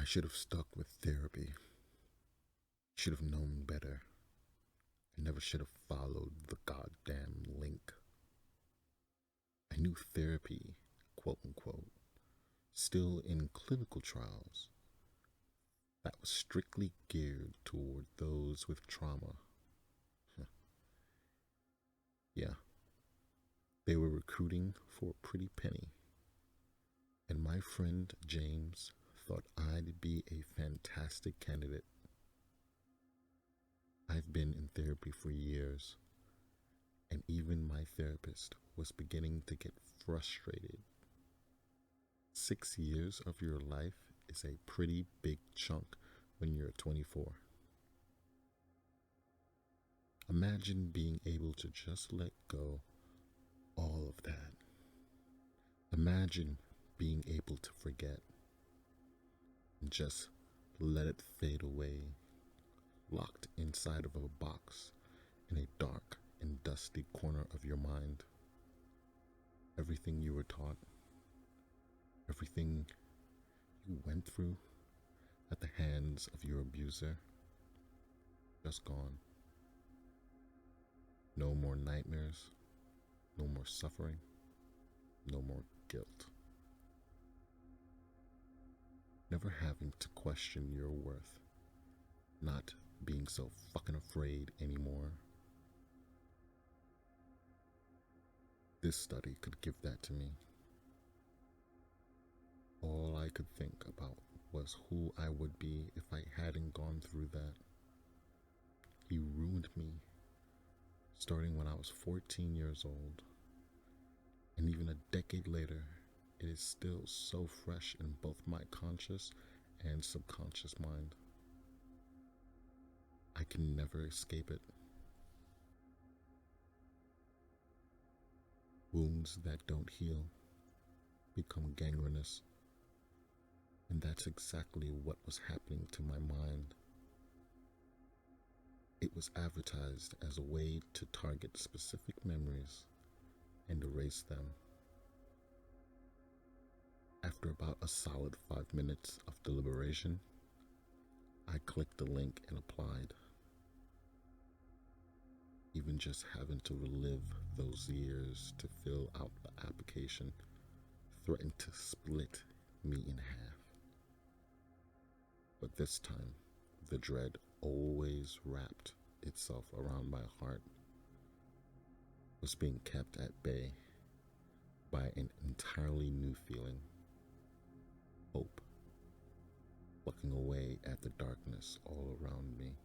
should have stuck with therapy. Should have known better. I never should have followed the goddamn link. I knew therapy, quote unquote, still in clinical trials, that was strictly geared toward those with trauma. Yeah, they were recruiting for a pretty penny. And my friend James thought I'd be a fantastic candidate. I've been in therapy for years, and even my therapist was beginning to get frustrated. 6 years of your life is a pretty big chunk when you're 24. Imagine being able to just let go all of that. Imagine being able to forget and just let it fade away, locked inside of a box in a dark and dusty corner of your mind. Everything you were taught, everything you went through at the hands of your abuser, just gone. No more nightmares, no more suffering, no more guilt. Never having to question your worth, not being so fucking afraid anymore. This study could give that to me. All I could think about was who I would be if I hadn't gone through that. He ruined me, starting when I was 14 years old. And even a decade later, it is still so fresh in both my conscious and subconscious mind. I can never escape it. Wounds that don't heal become gangrenous. And that's exactly what was happening to my mind. It was advertised as a way to target specific memories and erase them. After about a solid 5 minutes of deliberation, I clicked the link and applied. Even just having to relive those years to fill out the application threatened to split me in half. But this time, the dread always wrapped itself around my heart, was being kept at bay by an entirely new feeling. Hope, plucking away at the darkness all around me.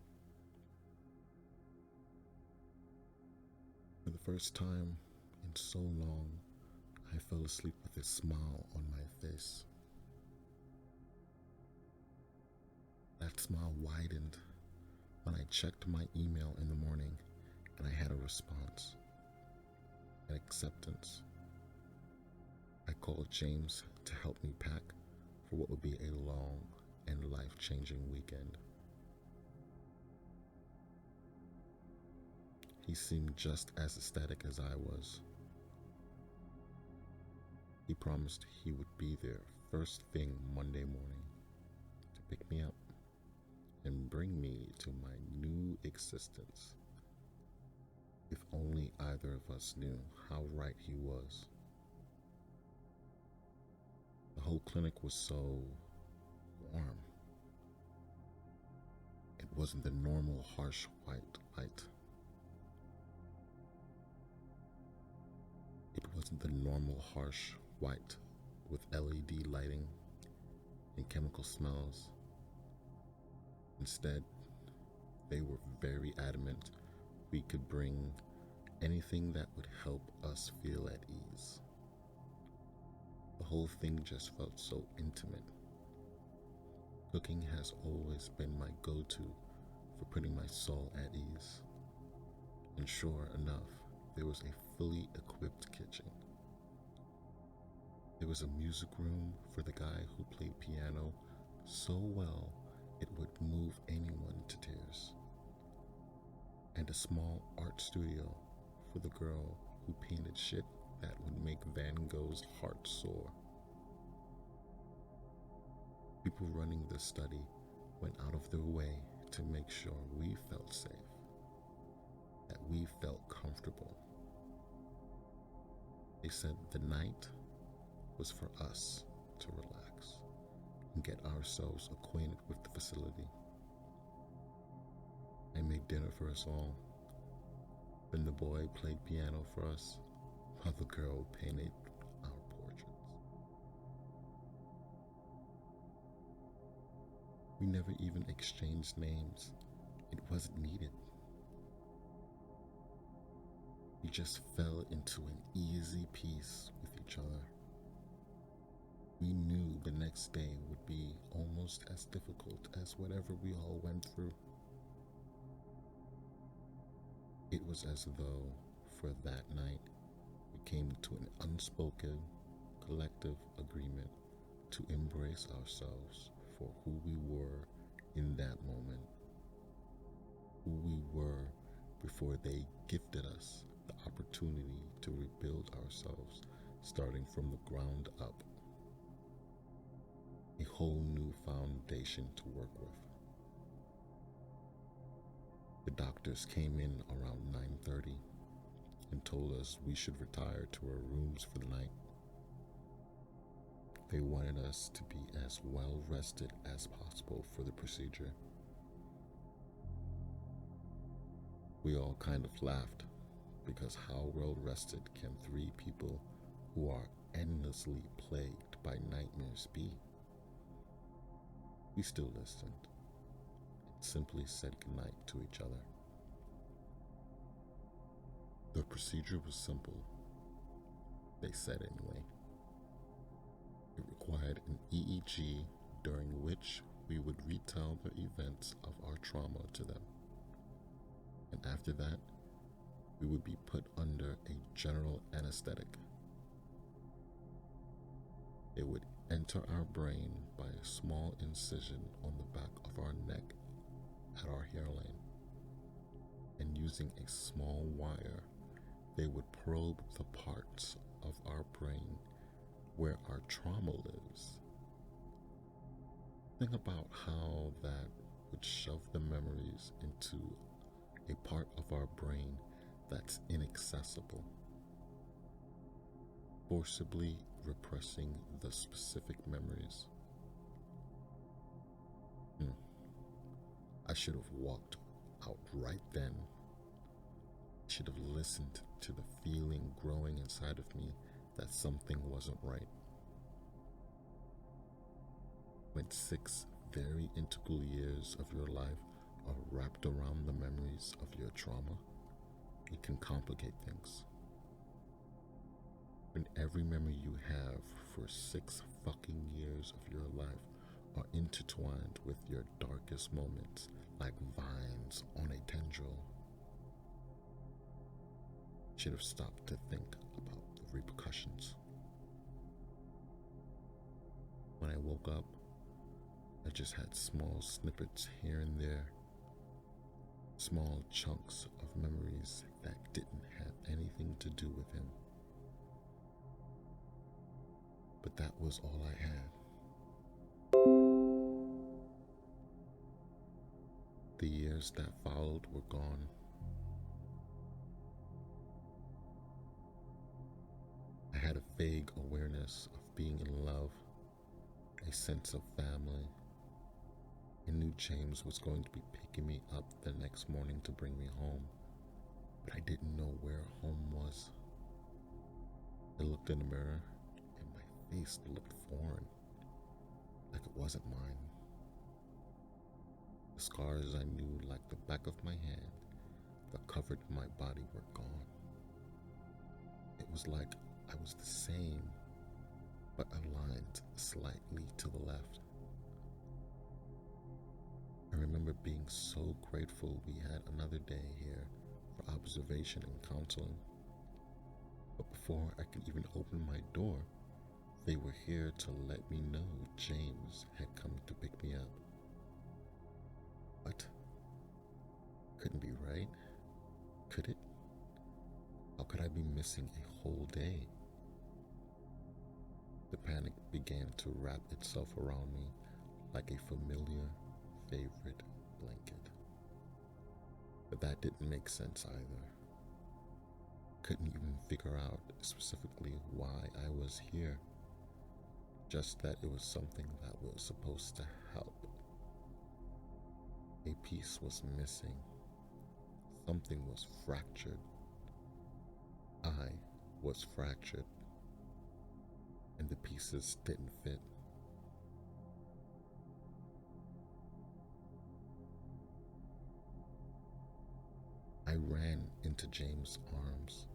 For the first time in so long, I fell asleep with a smile on my face. That smile widened when I checked my email in the morning and I had a response, an acceptance. I called James to help me pack for what would be a long and life-changing weekend. He seemed just as ecstatic as I was. He promised he would be there first thing Monday morning to pick me up and bring me to my new existence. If only either of us knew how right he was. The whole clinic was so warm. It wasn't the normal harsh white light. It wasn't the normal harsh white with LED lighting and chemical smells. Instead, they were very adamant we could bring anything that would help us feel at ease. The whole thing just felt so intimate. Cooking has always been my go-to for putting my soul at ease. And sure enough, there was a fully equipped kitchen. There was a music room for the guy who played piano so well it would move anyone to tears. And a small art studio for the girl who painted shit that would make Van Gogh's heart soar. People running the study went out of their way to make sure we felt safe, that we felt comfortable. They said the night was for us to relax and get ourselves acquainted with the facility. I made dinner for us all. Then the boy played piano for us, while the girl painted our portraits. We never even exchanged names. It wasn't needed. We just fell into an easy peace with each other. We knew the next day would be almost as difficult as whatever we all went through. It was as though, for that night, we came to an unspoken, collective agreement to embrace ourselves for who we were in that moment, who we were before they gifted us the opportunity to rebuild ourselves, starting from the ground up. A whole new foundation to work with. The doctors came in around 9:30 and told us we should retire to our rooms for the night. They wanted us to be as well rested as possible for the procedure. We all kind of laughed, because how well rested can 3 people who are endlessly plagued by nightmares be? We still listened and simply said goodnight to each other. The procedure was simple, they said anyway. It required an EEG during which we would retell the events of our trauma to them. And after that, we would be put under a general anesthetic. It would enter our brain by a small incision on the back of our neck at our hairline, and using a small wire, they would probe the parts of our brain where our trauma lives. Think about how that would shove the memories into a part of our brain that's inaccessible, forcibly repressing the specific memories. I should have walked out right then. I should have listened to the feeling growing inside of me that something wasn't right. When 6 very integral years of your life are wrapped around the memories of your trauma, it can complicate things. When every memory you have for 6 fucking years of your life are intertwined with your darkest moments like vines on a tendril, should have stopped to think about the repercussions. When I woke up, I just had small snippets here and there, small chunks of memories that didn't have anything to do with him. But that was all I had. The years that followed were gone. I had a vague awareness of being in love, a sense of family. I knew James was going to be picking me up the next morning to bring me home, but I didn't know where home was. I looked in the mirror and my face looked foreign, like it wasn't mine. The scars I knew like the back of my hand that covered my body were gone. It was like I was the same, but aligned slightly to the left. I remember being so grateful we had another day here for observation and counseling. But before I could even open my door, they were here to let me know James had come to pick me up. What? Couldn't be right? Could it? How could I be missing a whole day? The panic began to wrap itself around me like a familiar favorite blanket. But that didn't make sense either. Couldn't even figure out specifically why I was here. Just that it was something that was supposed to help. A piece was missing. Something was fractured. I was fractured. And the pieces didn't fit. I ran into James' arms,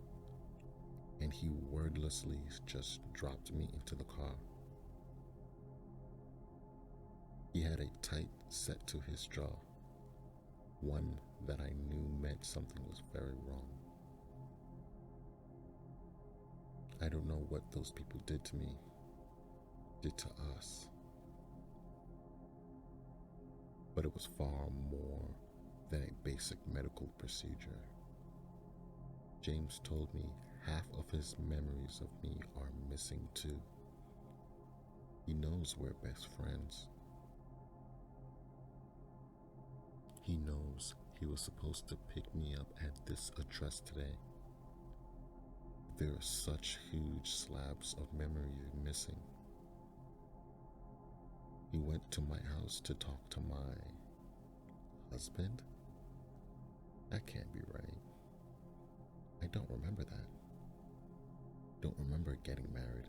and he wordlessly just dropped me into the car. He had a tight set to his jaw, one that I knew meant something was very wrong. I don't know what those people did to me, did to us, but it was far more than a basic medical procedure. James told me half of his memories of me are missing too. He knows we're best friends. He knows he was supposed to pick me up at this address today. There are such huge slabs of memory missing. He went to my house to talk to my husband? That can't be right. I don't remember that. Don't remember getting married.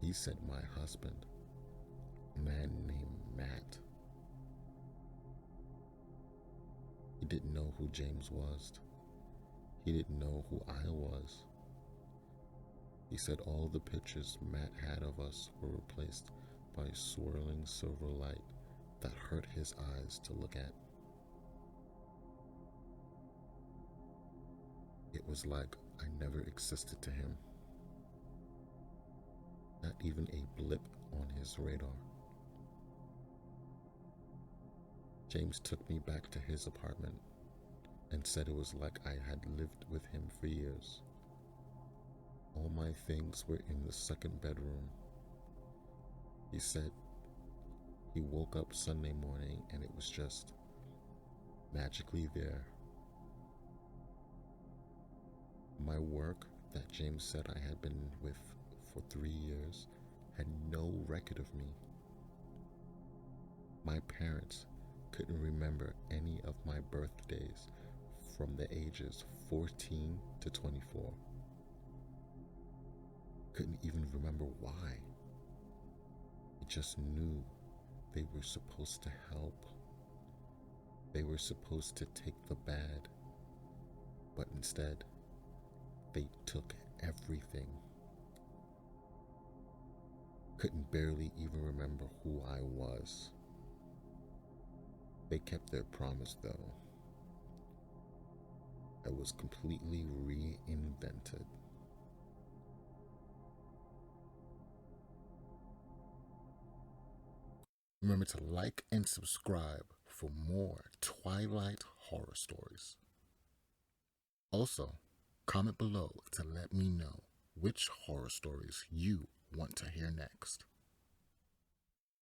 He said my husband, a man named Matt. He didn't know who James was. He didn't know who I was. He said all the pictures Matt had of us were replaced by swirling silver light that hurt his eyes to look at. It was like I never existed to him. Not even a blip on his radar. James took me back to his apartment and said it was like I had lived with him for years. All my things were in the second bedroom. He said he woke up Sunday morning and it was just magically there. My work that James said I had been with for 3 years had no record of me. My parents couldn't remember any of my birthdays from the ages 14 to 24. Couldn't even remember why. They just knew they were supposed to help. They were supposed to take the bad, but instead, they took everything. Couldn't barely even remember who I was. They kept their promise though. I was completely reinvented. Remember to like and subscribe for more Twilight horror stories. Also, comment below to let me know which horror stories you want to hear next.